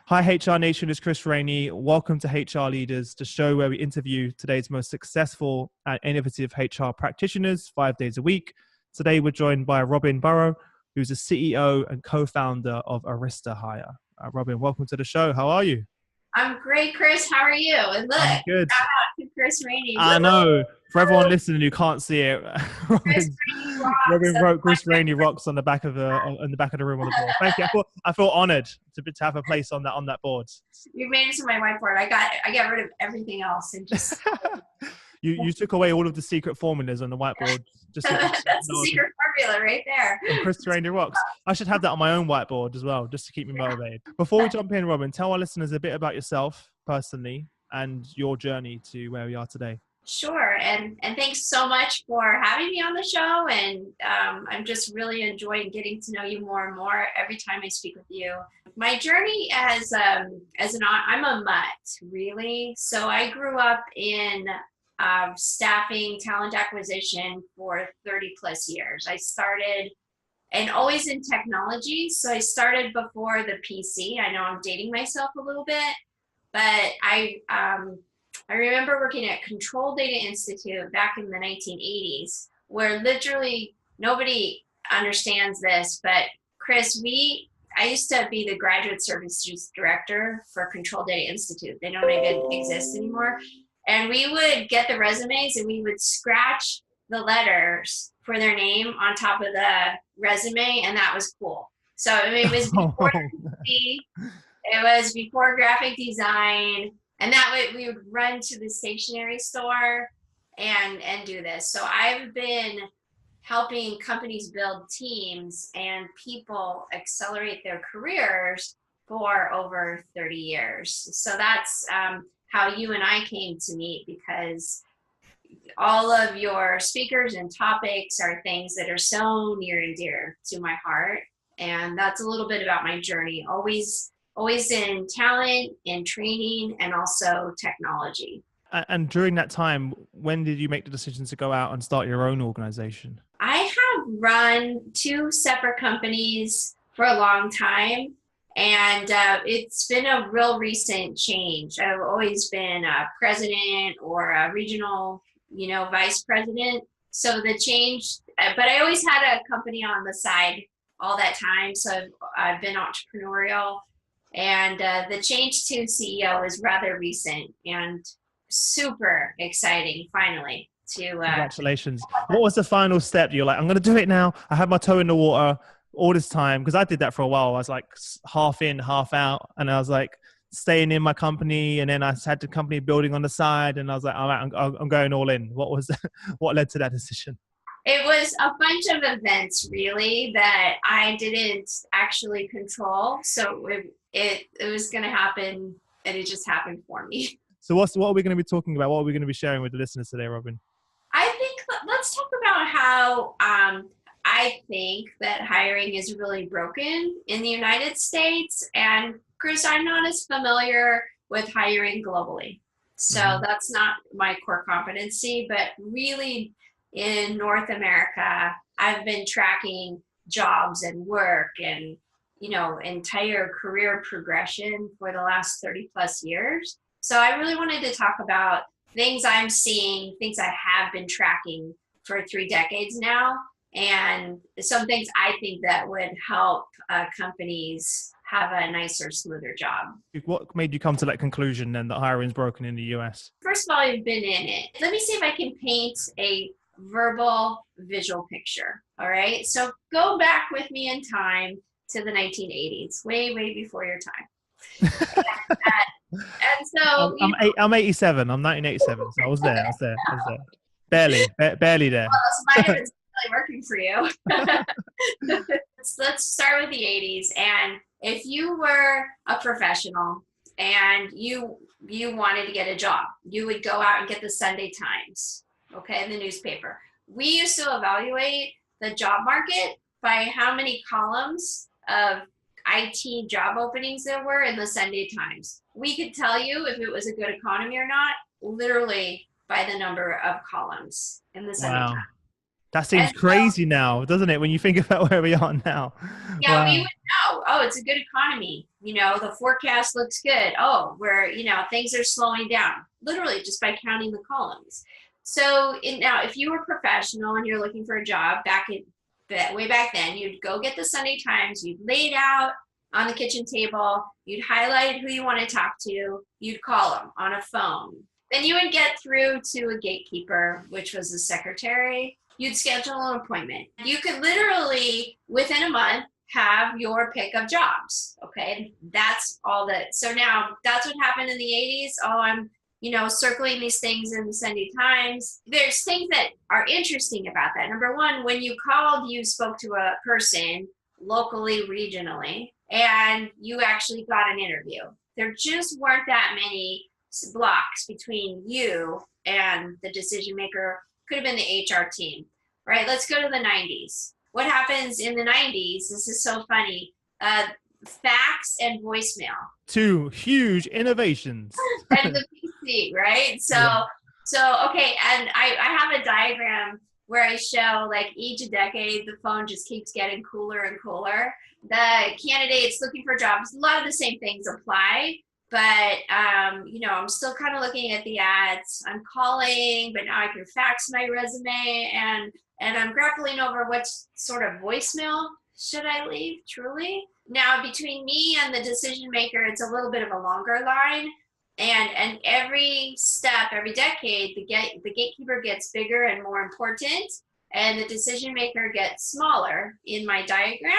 Hi, HR Nation, it's Chris Rainey. Welcome to HR Leaders, the show where we interview today's most successful and innovative HR practitioners 5 days a week. Today, we're joined by Robin Borough, who's the CEO and co-founder of Aristahire. Robin, welcome to the show. How are you? I'm great, Chris. How are you? And look, I'm good. shout out to Chris Rainey. I know. For everyone listening who can't see it, Chris Rainey rocks. Robin wrote Chris Rainey rocks on the back of the room on the board. Thank you. I feel honoured to have a place on that board. You made it to my whiteboard. I got rid of everything else and just you took away all of the secret formulas on the whiteboard. Just that's the secret formula right there. And Chris Rainey rocks. I should have that on my own whiteboard as well, just to keep me motivated. Before we jump in, Robin, tell our listeners a bit about yourself personally and your journey to where we are today. Sure. And thanks so much for having me on the show. And I'm just really enjoying getting to know you more and more every time I speak with you. My journey I'm a mutt, really. So I grew up in staffing, talent acquisition for 30 plus years. I started and always in technology. So I started before the PC. I know I'm dating myself a little bit, but I remember working at Control Data Institute back in the 1980s, where literally nobody understands this, but Chris, I used to be the graduate services director for Control Data Institute. They don't even exist anymore. And we would get the resumes and we would scratch the letters for their name on top of the resume, and that was cool. So I mean, it was before it was before graphic design. And that way we would run to the stationery store and do this. So I've been helping companies build teams and people accelerate their careers for over 30 years. So that's how you and I came to meet, because all of your speakers and topics are things that are so near and dear to my heart. And that's a little bit about my journey. Always in talent, in training, and also technology. And during that time, when did you make the decision to go out and start your own organization? I have run 2 separate companies for a long time, and it's been a real recent change. I've always been a president or a regional, vice president. So the change, but I always had a company on the side all that time. So I've been entrepreneurial. And the change to CEO is rather recent and super exciting, finally. Congratulations. What was the final step? You're like, I'm going to do it now. I had my toe in the water all this time, because I did that for a while. I was like half in, half out. And I was like staying in my company. And then I had the company building on the side. And I was like, all right, I'm going all in. What led to that decision? It was a bunch of events, really, that I didn't actually control. So it was going to happen, and it just happened for me. So what are we going to be talking about? What are we going to be sharing with the listeners today, Robin? I think let's talk about how I think that hiring is really broken in the United States. And Chris, I'm not as familiar with hiring globally. So that's not my core competency, but really in North America, I've been tracking jobs and work and entire career progression for the last 30 plus years. So I really wanted to talk about things I'm seeing, things I have been tracking for 3 decades now, and some things I think that would help companies have a nicer, smoother job. What made you come to that conclusion then, that hiring is broken in the US? First of all, I've been in it. Let me see if I can paint a verbal visual picture. All right. So go back with me in time to the 1980s, way before your time. and so I'm 87. I'm 1987. So I was there. Barely there. Well, this might have been really working for you. Let's start with the 80s. And if you were a professional and you wanted to get a job, you would go out and get the Sunday Times, in the newspaper. We used to evaluate the job market by how many columns of IT job openings there were in the Sunday Times. We could tell you if it was a good economy or not, literally by the number of columns in the Sunday Times. That seems crazy now, doesn't it? When you think about where we are now. Yeah, we would know. oh, it's a good economy. The forecast looks good. Oh, things are slowing down, literally just by counting the columns. So now if you were professional and you're looking for a job way back then, you'd go get the Sunday Times, you'd lay it out on the kitchen table, you'd highlight who you want to talk to, you'd call them on a phone. Then you would get through to a gatekeeper, which was the secretary. You'd schedule an appointment. You could literally, within a month, have your pick of jobs. Okay, that's all that. So now that's what happened in the 80s. Oh, I'm circling these things in the Sunday Times. There's things that are interesting about that. Number one, when you called, you spoke to a person locally, regionally, and you actually got an interview. There just weren't that many blocks between you and the decision maker. Could have been the HR team, right? Let's go to the 90s. What happens in the 90s? This is so funny. Fax and voicemail. Two huge innovations. And the PC, right? So okay, and I have a diagram where I show like each decade, the phone just keeps getting cooler and cooler. The candidates looking for jobs, a lot of the same things apply, but I'm still kind of looking at the ads. I'm calling, but now I can fax my resume, and I'm grappling over what sort of voicemail should I leave, truly. Now, between me and the decision maker, it's a little bit of a longer line. And every step, every decade, the gatekeeper gets bigger and more important, and the decision maker gets smaller in my diagram,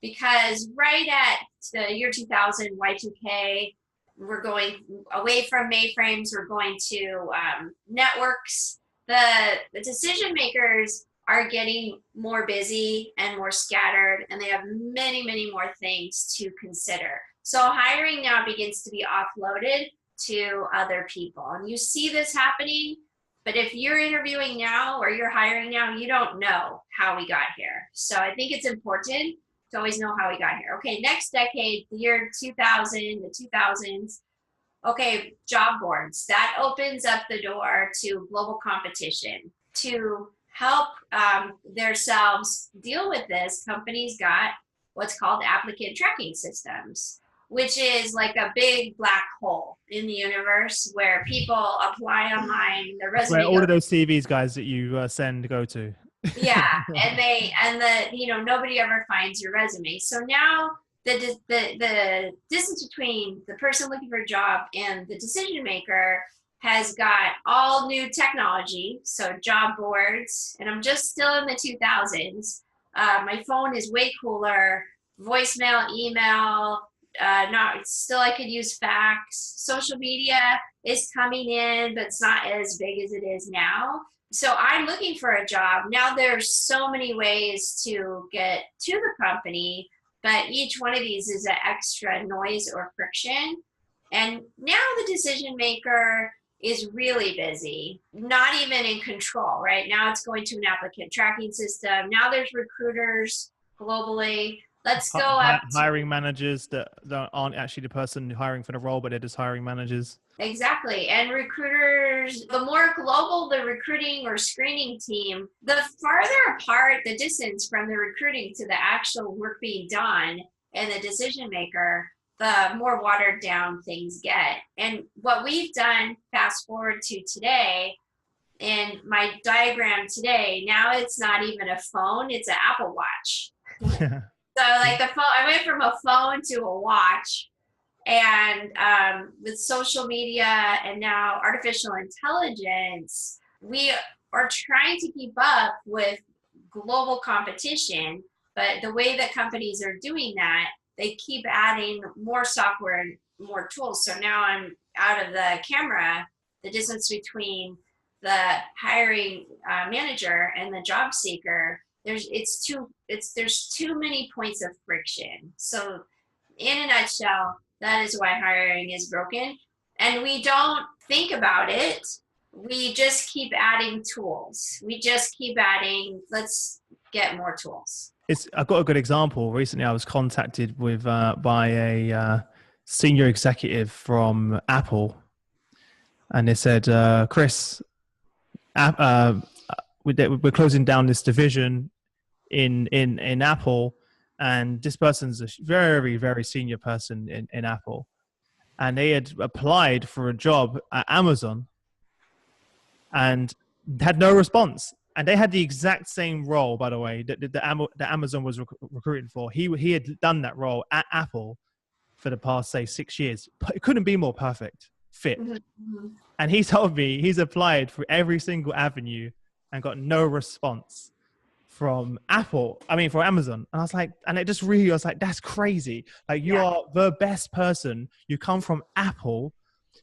because right at the year 2000, Y2K, we're going away from mainframes, we're going to networks. The decision makers are getting more busy and more scattered, and they have many, many more things to consider. So hiring now begins to be offloaded to other people. And you see this happening, but if you're interviewing now or you're hiring now, you don't know how we got here. So I think it's important to always know how we got here. Okay, next decade, the year 2000, the 2000s, okay, job boards. That opens up the door to global competition. To help themselves deal with this, companies got what's called applicant tracking systems, which is like a big black hole in the universe where people apply online, their resume. Where all of those CVs, guys, that you send go to. Yeah, nobody ever finds your resume. So now the distance between the person looking for a job and the decision maker has got all new technology, so job boards, and I'm just still in the 2000s. My phone is way cooler, voicemail, email, still I could use fax. Social media is coming in, but it's not as big as it is now. So I'm looking for a job. Now there's so many ways to get to the company, but each one of these is an extra noise or friction. And now the decision maker is really busy, not even in control, right? Now it's going to an applicant tracking system. Now there's recruiters globally. Let's go up to hiring managers that aren't actually the person hiring for the role, but they're just hiring managers. Exactly. And recruiters, the more global the recruiting or screening team, the farther apart the distance from the recruiting to the actual work being done and the decision maker, the more watered down things get. And what we've done, fast forward to today, in my diagram today, now it's not even a phone, it's an Apple Watch. So like the phone, I went from a phone to a watch, and with social media and now artificial intelligence, we are trying to keep up with global competition. But the way that companies are doing that, they keep adding more software and more tools. So now I'm out of the camera, the distance between the hiring manager and the job seeker, there's too many points of friction. So in a nutshell, that is why hiring is broken. And we don't think about it. We just keep adding tools. We just keep adding, let's get more tools. I've got a good example. Recently, I was contacted by a senior executive from Apple, and they said, "Chris, we're closing down this division in Apple, And this person's a very, very senior person in Apple. And they had applied for a job at Amazon and had no response. And they had the exact same role, by the way, that Amazon was recruiting for. He had done that role at Apple for the past, say, 6 years. It couldn't be more perfect fit. Mm-hmm. And he told me he's applied for every single avenue and got no response from for Amazon. And I was like, and it just really, I was like, that's crazy. Like, you are the best person. You come from Apple.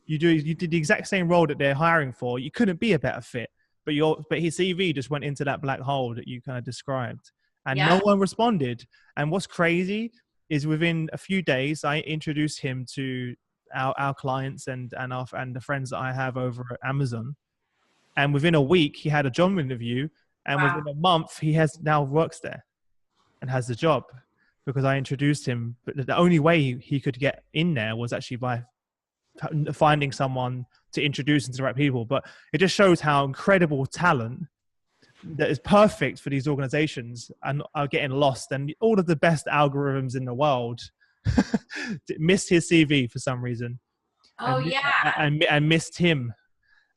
You did the exact same role that they're hiring for. You couldn't be a better fit. But his CV just went into that black hole that you kind of described. And no one responded. And what's crazy is within a few days, I introduced him to our clients and the friends that I have over at Amazon. And within a week, he had a job interview. And within a month, he now works there and has the job because I introduced him. But the only way he could get in there was actually by finding someone to introduce him to the right people. But it just shows how incredible talent that is perfect for these organizations and are getting lost. And all of the best algorithms in the world missed his CV for some reason. And missed him.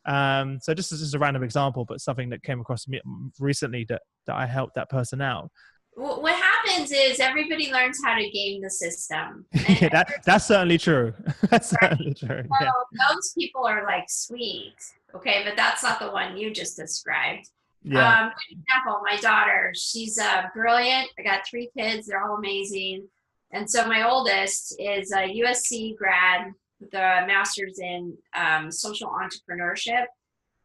So this is just a random example, but something that came across me recently that I helped that person out. What happens is everybody learns how to game the system. Yeah, that's certainly true. That's certainly true. So those people are like, sweet. Okay, but that's not the one you just described. Yeah. For example, my daughter, she's brilliant. I got 3 kids. They're all amazing. And so my oldest is a USC grad with a master's in social entrepreneurship.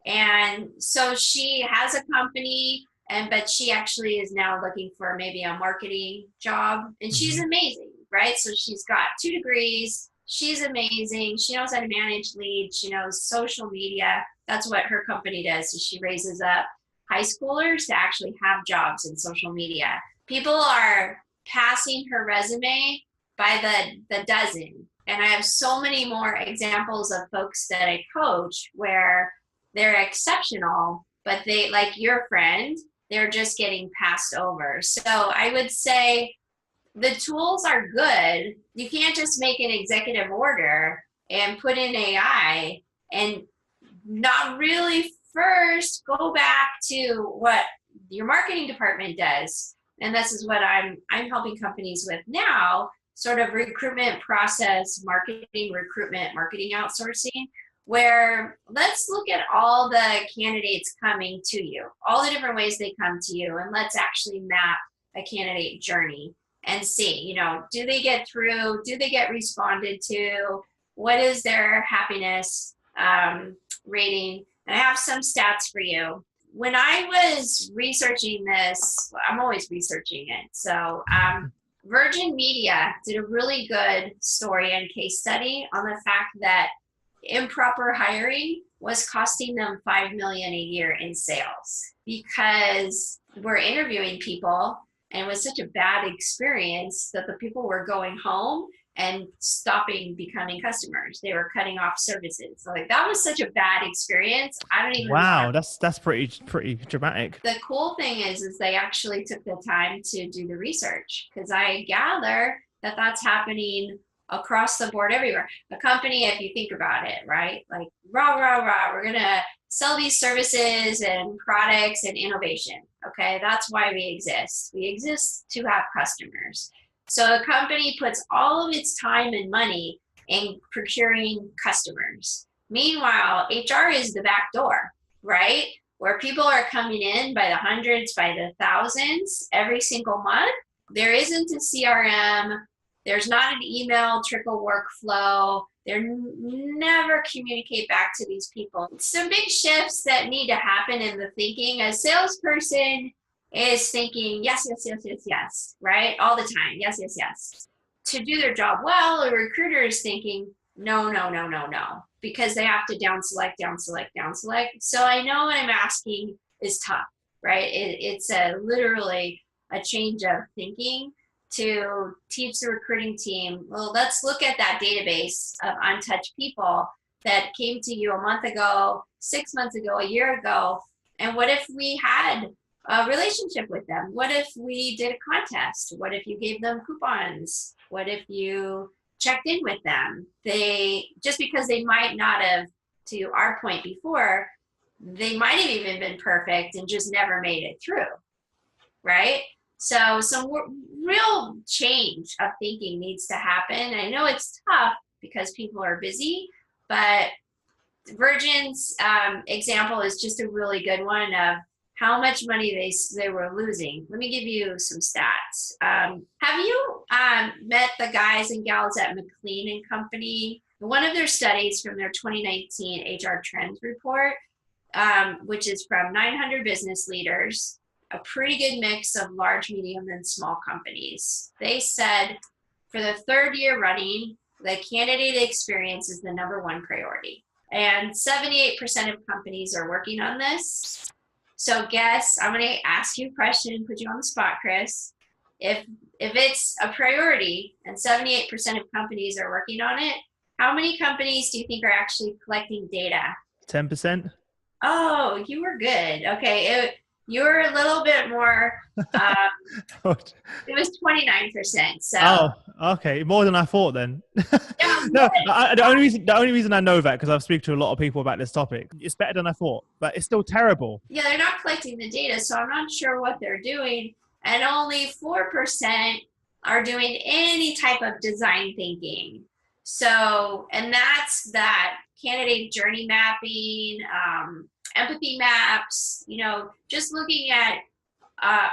And so she has a company, but she actually is now looking for maybe a marketing job. And she's amazing, right? So she's got 2 degrees. She's amazing. She knows how to manage leads. She knows social media. That's what her company does. So she raises up high schoolers to actually have jobs in social media. People are passing her resume by the dozen. And I have so many more examples of folks that I coach where they're exceptional, but they, like your friend, they're just getting passed over. So I would say the tools are good. You can't just make an executive order and put in AI and not really first go back to what your marketing department does. And this is what I'm helping companies with now, sort of recruitment process, recruitment, marketing outsourcing, where let's look at all the candidates coming to you, all the different ways they come to you, and let's actually map a candidate journey and see, do they get through? Do they get responded to? What is their happiness rating? And I have some stats for you. When I was researching this, I'm always researching it. So Virgin Media did a really good story and case study on the fact that improper hiring was costing them $5 million a year in sales because we're interviewing people and it was such a bad experience that the people were going home and stopping becoming customers. They were cutting off services. So that was such a bad experience. I don't even know. That's pretty dramatic. The cool thing is they actually took the time to do the research because I gather that that's happening across the board everywhere. A company, if you think about it, right? Like we're going to sell these services and products and innovation. Okay. That's why we exist. We exist to have customers. So a company puts all of its time and money in procuring customers. Meanwhile, HR is the back door, right? Where people are coming in by the hundreds, by the thousands every single month. There isn't a CRM. There's not an email trickle workflow. They never communicate back to these people. Some big shifts that need to happen in the thinking. A salesperson is thinking, yes, right? All the time, yes. To do their job well, a recruiter is thinking, no, because they have to down select. So I know what I'm asking is tough, right? It's literally a change of thinking to teach the recruiting team, well, let's look at that database of untouched people that came to you a month ago, 6 months ago, a year ago. And what if we had a relationship with them? What if we did a contest? What if you gave them coupons? What if you checked in with them? They, just because they might not have, to our point before, they might have even been perfect and just never made it through, right? So some real change of thinking needs to happen. I know it's tough because people are busy, but Virgin's example is just a really good one of how much money they were losing. Let me give you some stats. Have you met the guys and gals at McLean and Company? One of their studies from their 2019 HR Trends report, which is from 900 business leaders, a pretty good mix of large, medium, and small companies. They said for the third year running, the candidate experience is the #1 priority. And 78% of companies are working on this. So guess, I'm going to ask you a question, put you on the spot, Chris. If it's a priority and 78% of companies are working on it, how many companies do you think are actually collecting data? 10%. Oh, you were good. Okay. You were a little bit more, it was 29%. So. Oh, okay. More than I thought then. Yeah, No, the only reason I know that, because I've spoken to a lot of people about this topic, it's better than I thought, but it's still terrible. Yeah, they're not collecting the data, so I'm not sure what they're doing. And only 4% are doing any type of design thinking. So, and that's that candidate journey mapping, empathy maps, just looking at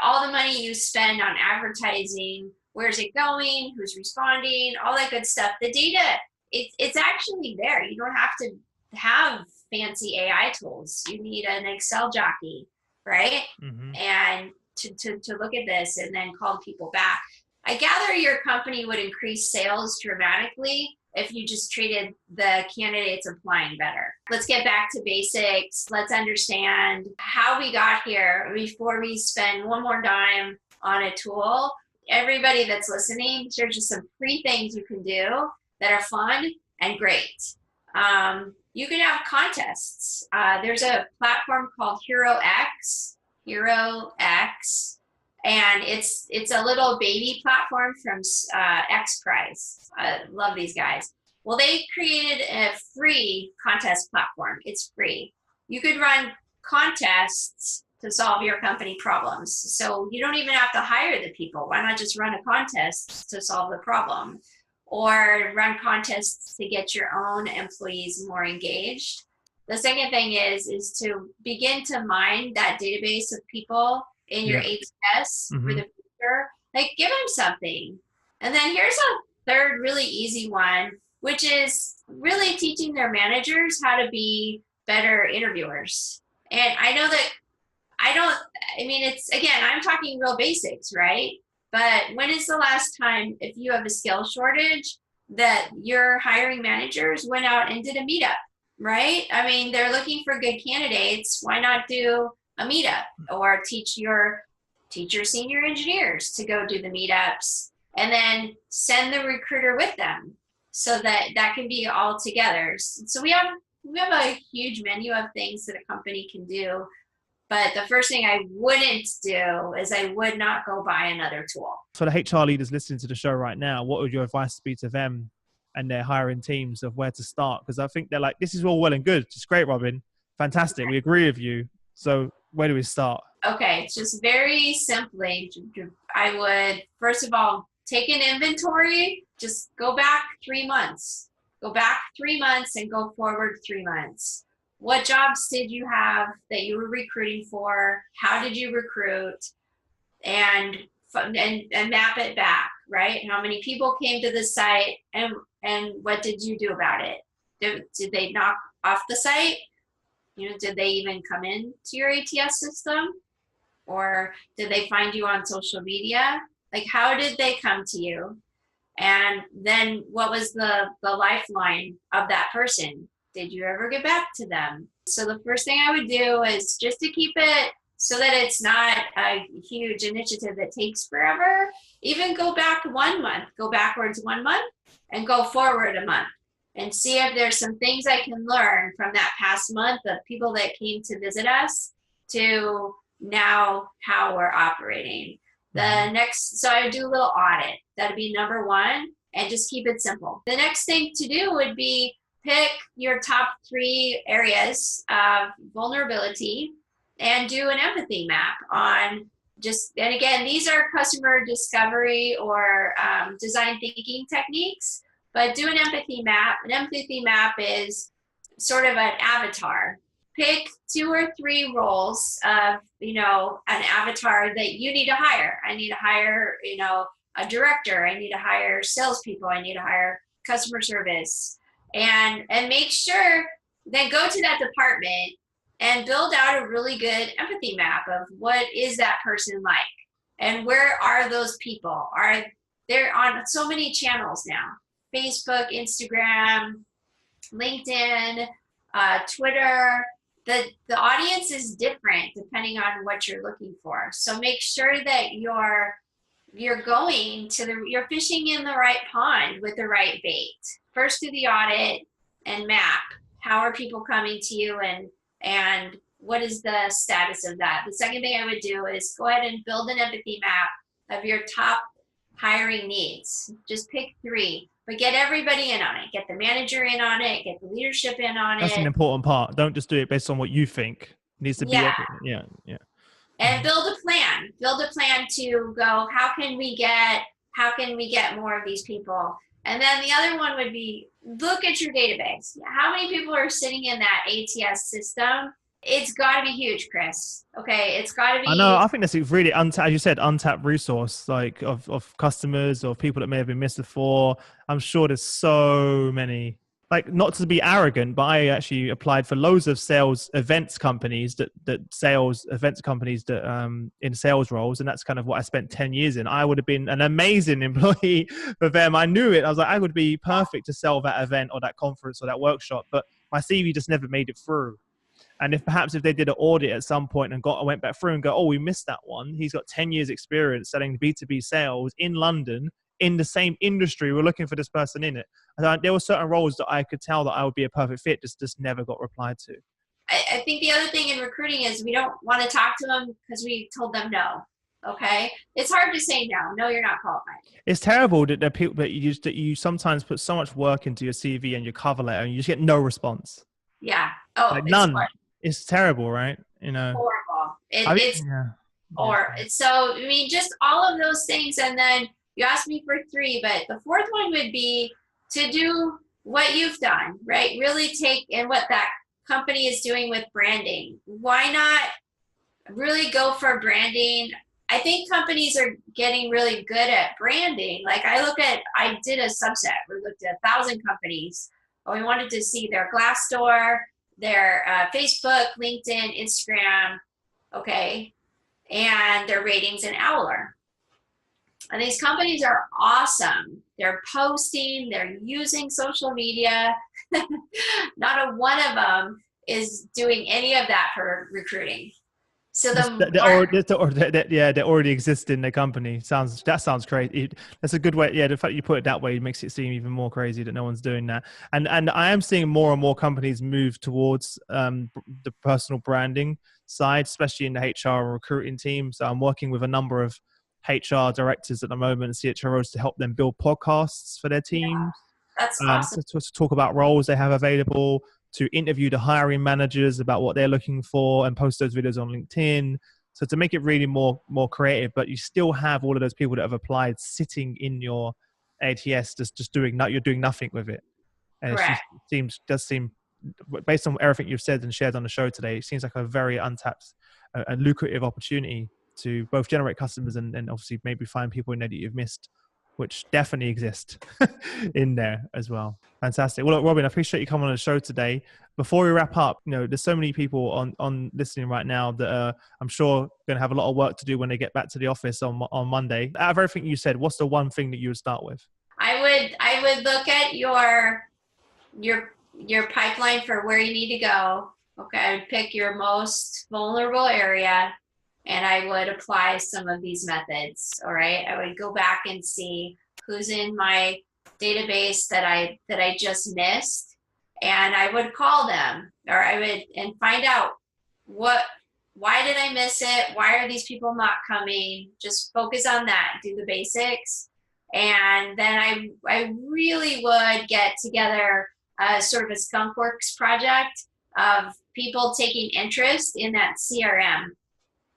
all the money you spend on advertising, where's it going, who's responding, all that good stuff. The data, it's actually there. You don't have to have fancy AI tools. You need an Excel jockey, right? Mm-hmm. And to look at this and then call people back. I gather your company would increase sales dramatically if you just treated the candidates applying better. Let's get back to basics. Let's understand how we got here before we spend one more dime on a tool. Everybody that's listening, there's just some free things you can do that are fun and great. You can have contests. There's a platform called HeroX, and it's a little baby platform from X Prize. I love these guys. Well, they created a free contest platform. It's free. You could run contests to solve your company problems. So you don't even have to hire the people. Why not just run a contest to solve the problem? Or run contests to get your own employees more engaged. The second thing is to begin to mine that database of people in your ATS for the future. Like, give them something. And then here's a third really easy one, which is really teaching their managers how to be better interviewers. And I know that it's, again, I'm talking real basics, right? But when is the last time, if you have a skill shortage, that your hiring managers went out and did a meetup, right? I mean, they're looking for good candidates. Why not do a meetup, or teach your senior engineers to go do the meetups and then send the recruiter with them so that can be all together. So we have a huge menu of things that a company can do. But the first thing I wouldn't do is I would not go buy another tool. For the HR leaders listening to the show right now, what would your advice be to them and their hiring teams of where to start? Because I think they're like, this is all well and good. It's great, Robin. Fantastic. We agree with you. So where do we start? Okay, just very simply, I would, first of all, take an inventory. Just go back 3 months. Go back 3 months and go forward 3 months. What jobs did you have that you were recruiting for? How did you recruit? And map it back, right? How many people came to the site, and what did you do about it? Did they knock off the site? Did they even come into your ATS system? Or did they find you on social media? Like, how did they come to you? And then what was the lifeline of that person? Did you ever get back to them? So the first thing I would do is just to keep it so that it's not a huge initiative that takes forever. Even go back 1 month, go backwards 1 month, and go forward a month, and see if there's some things I can learn from that past month of people that came to visit us to now how we're operating. The next, so I would do a little audit. That'd be number one, and just keep it simple. The next thing to do would be pick your top 3 areas of vulnerability and do an empathy map on just, and again, these are customer discovery or design thinking techniques, but do an empathy map. An empathy map is sort of an avatar. Pick 2 or 3 roles of, an avatar that you need to hire. I need to hire, a director. I need to hire salespeople. I need to hire customer service. And make sure, then go to that department and build out a really good empathy map of what is that person like, and where are those people? They're on so many channels now: Facebook, Instagram, LinkedIn, Twitter. The audience is different depending on what you're looking for. So make sure that you're going to you're fishing in the right pond with the right bait. First, do the audit and map. How are people coming to you, and what is the status of that? The second thing I would do is go ahead and build an empathy map of your top hiring needs. Just pick 3, but get everybody in on it. Get the manager in on it. Get the leadership in on it. That's an important part. Don't just do it based on what you think. It needs to be. Yeah. And build a plan. Build a plan to go, how can we get more of these people? And then the other one would be, look at your database. How many people are sitting in that ATS system? It's got to be huge, Chris. Okay, it's got to be. I know. I think that's a really as you said, untapped resource, like of customers or people that may have been missed before. I'm sure there's so many. Like, not to be arrogant, but I actually applied for loads of sales events companies that in sales roles, and that's kind of what I spent 10 years in. I would have been an amazing employee for them. I knew it. I was like, I would be perfect to sell that event or that conference or that workshop, but my CV just never made it through. And if they did an audit at some point and went back through and go, oh, we missed that one. He's got 10 years experience selling B2B sales in London in the same industry. We're looking for this person in it. There were certain roles that I could tell that I would be a perfect fit, just never got replied to. I think the other thing in recruiting is we don't want to talk to them because we told them no. Okay, it's hard to say no. No, you're not qualified. It's terrible that there are people that you sometimes put so much work into your CV and your cover letter, and you just get no response. Yeah. Oh, like none. It's terrible, right? Horrible. So I mean, just all of those things, and then you asked me for 3, but the 4th one would be to do what you've done, right? Really take in what that company is doing with branding. Why not really go for branding? I think companies are getting really good at branding. Like I did a subset. We looked at 1,000 companies. We wanted to see their Glassdoor, their Facebook, LinkedIn, Instagram, okay, and their ratings in Owler. And these companies are awesome. They're posting, they're using social media. Not a one of them is doing any of that for recruiting. So they already exist in the company. That sounds crazy. That's a good way. Yeah, the fact you put it that way makes it seem even more crazy that no one's doing that. And I am seeing more and more companies move towards the personal branding side, especially in the HR and recruiting team. So I'm working with a number of HR directors at the moment, CHROs, to help them build podcasts for their teams. Yeah, that's awesome. To talk about roles they have available, to interview the hiring managers about what they're looking for and post those videos on LinkedIn. So to make it really more creative, but you still have all of those people that have applied sitting in your ATS, just doing nothing with it. And Correct. It does seem, based on everything you've said and shared on the show today, it seems like a very untapped and lucrative opportunity to both generate customers and obviously maybe find people in there that you've missed, which definitely exist in there as well. Fantastic. Well, look, Robin, I appreciate you coming on the show today. Before we wrap up, there's so many people on listening right now that I'm sure going to have a lot of work to do when they get back to the office on Monday. Out of everything you said, what's the one thing that you would start with? I would look at your pipeline for where you need to go. Okay, I would pick your most vulnerable area, and I would apply some of these methods. All right, I would go back and see who's in my database that I just missed, and I would call them, or I would and find out what why did I miss it? Why are these people not coming? Just focus on that, do the basics. And then I really would get together sort of a skunk works project of people taking interest in that CRM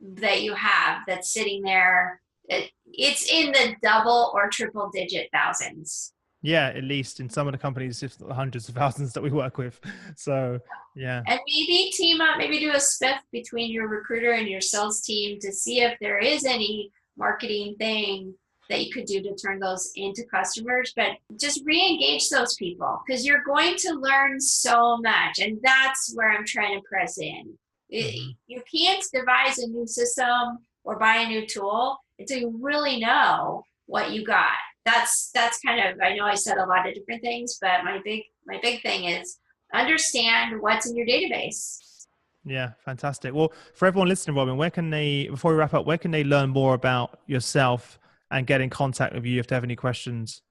that you have that's sitting there. It's in the double or triple digit thousands. Yeah, at least in some of the companies, if not the hundreds of thousands that we work with. So yeah. And maybe team up, maybe do a spiff between your recruiter and your sales team to see if there is any marketing thing that you could do to turn those into customers. But just re-engage those people, because you're going to learn so much. And that's where I'm trying to press in. You can't devise a new system or buy a new tool until you really know what you got. That's kind of, I know I said a lot of different things, but my big thing is understand what's in your database. Yeah, fantastic. Well, for everyone listening, Robin, where can they, before we wrap up, where can they learn more about yourself and get in contact with you if they have any questions?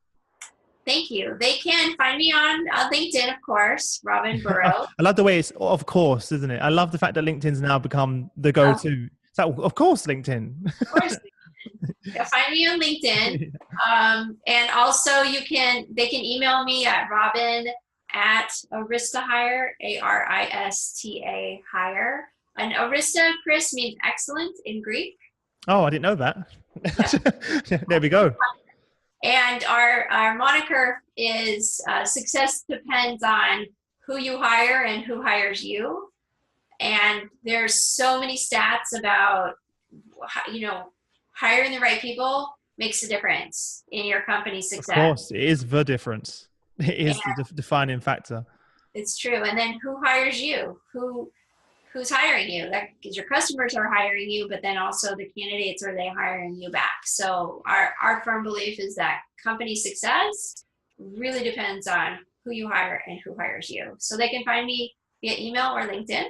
Thank you. They can find me on LinkedIn, of course, Robin Borough. I love the way it's, of course, isn't it? I love the fact that LinkedIn's now become the go-to. Of course, LinkedIn. Of course. Find me on LinkedIn. And also they can email me at robin@Aristahire, Arista hire. And Arista, Chris, means excellent in Greek. Oh, I didn't know that. Yeah. There we go. And our moniker is success depends on who you hire and who hires you. And there's so many stats about, hiring the right people makes a difference in your company's success. Of course, it is the difference. It is the defining factor. It's true. And then who hires you? Who's hiring you? That because your customers are hiring you, but then also the candidates, are they hiring you back? So our firm belief is that company success really depends on who you hire and who hires you. So they can find me via email or LinkedIn.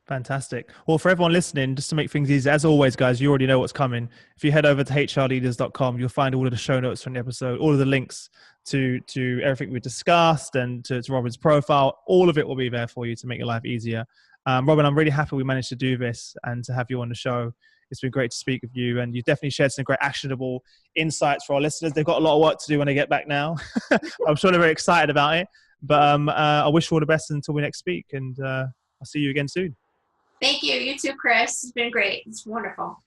Fantastic. Well, for everyone listening, just to make things easy, as always, guys, you already know what's coming. If you head over to hrleaders.com, you'll find all of the show notes from the episode, all of the links to everything we discussed and to Robin's profile. All of it will be there for you to make your life easier. Robin, I'm really happy we managed to do this and to have you on the show. It's been great to speak with you, and you definitely shared some great actionable insights for our listeners. They've got a lot of work to do when they get back now. I'm sure they're very excited about it, but I wish you all the best until we next speak, and I'll see you again soon. Thank you. You too, Chris. It's been great. It's wonderful.